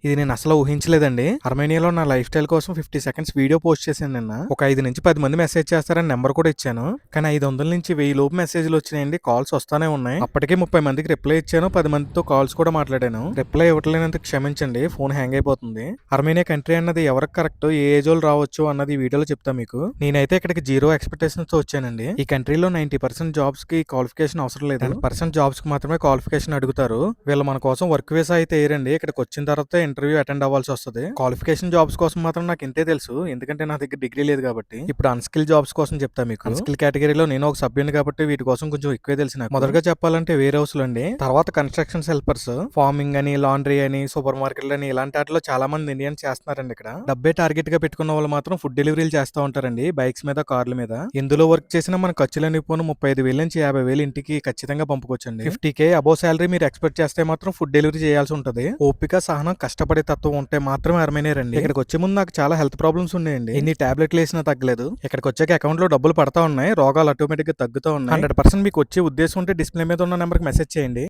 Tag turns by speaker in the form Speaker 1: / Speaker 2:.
Speaker 1: ఇది నేను అసలు ఊహించలేదండి. అర్మేనియాలో నా లైఫ్ స్టైల్ కోసం 50 సెకండ్స్ వీడియో పోస్ట్ చేశాను నిన్న. ఒక 5 నుంచి 10 మంది మెసేజ్ చేస్తారని నెంబర్ కూడా ఇచ్చాను. కానీ 500 నుంచి 1000 లోపు మెసేజ్లు వచ్చినాయండి. కాల్స్ వస్తానే ఉన్నాయి. అప్పటికే 30 మందికి రిప్లై ఇచ్చాను. 10 మందితో కాల్స్ కూడా మాట్లాడాను. రిప్లై ఇవ్వట్లేనందుకు క్షమించండి, ఫోన్ హ్యాంగ్ అయిపోతుంది. అర్మేనియా కంట్రీ అన్నది ఎవరికి కరెక్ట్, ఏ ఏజ్ వాళ్ళు రావచ్చు అన్నది ఈ వీడియోలో చెప్తా మీకు. నేనైతే ఇక్కడికి జీరో ఎక్స్పెక్టేషన్స్ తో వచ్చానండి. ఈ కంట్రీలో 90% జాబ్స్ కి క్వాలిఫికేషన్ అవసరం లేదు. 10% జాబ్స్ కి మాత్రమే క్వాలిఫికేషన్ అడుగుతారు. వీళ్ళు మన కోసం వర్క్ వీసా అయితే ఏరండి. ఇక్కడికి వచ్చిన తర్వాత ఇంటర్వ్యూ అటెండ్ అవ్వాల్సి వస్తుంది. క్వాలిఫికేషన్ జాబ్స్ కోసం మాత్రం నాకు ఇంతే తెలుసు, ఎందుకంటే నా దగ్గర డిగ్రీ లేదు కాబట్టి. ఇప్పుడు అన్స్కిల్ జాబ్స్ కోసం చెప్తా మీకు. అన్స్కిల్ కేటగిరీలో నేను ఒక సభ్యుని కాబట్టి వీటి కోసం కొంచెం ఎక్కువే తెలిసి నాకు. మొదటగా చెప్పాలంటే వేర్ హౌస్ లో అండి, తర్వాత కన్స్ట్రక్షన్ హెల్పర్స్, ఫార్మింగ్ అని, లాండ్రీ అని, సూపర్ మార్కెట్లు అని ఇలాంటి వాటిలో చాలా మంది ఇండియన్స్ చేస్తున్నారండి. ఇక్కడ డబ్బే టార్గెట్ గా పెట్టుకున్న వాళ్ళు మాత్రం ఫుడ్ డెలివరీలు చేస్తూ ఉంటారండి, బైక్స్ మీద, కార్ల మీద. ఎందులో వర్క్ చేసినా మన ఖర్చులని పోను 35,000 నుంచి 50,000 ఇంటికి ఖచ్చితంగా పంపుకోవచ్చండి. 50K అబౌవ్ శాలరీ మీరు ఎక్స్పెక్ట్ చేస్తే మాత్రం ఫుడ్ డెలివరీ చేయాల్సి ఉంటుంది. ఓపిక, సహనం, కష్టపడే తత్వం ఉంటే మాత్రమే అర్మేనియా రండి. ఇక్కడికి వచ్చే ముందు నాకు చాలా హెల్త్ ప్రాబ్లమ్స్ ఉన్నాయండి. ఎన్ని టాబ్లెట్లు వేసినా తగ్గలేదు. ఇక్కడికి వచ్చాక అకౌంట్ లో డబ్బులు పడతా ఉన్నాయి, రోగాలు ఆటోమేటిక్ గా తగ్గుతూ ఉన్నాయి. 100% మీకు వచ్చే ఉద్దేశం ఉంటే డిస్ప్లే మీద ఉన్న నెంబర్ కి మెసేజ్ చేయండి.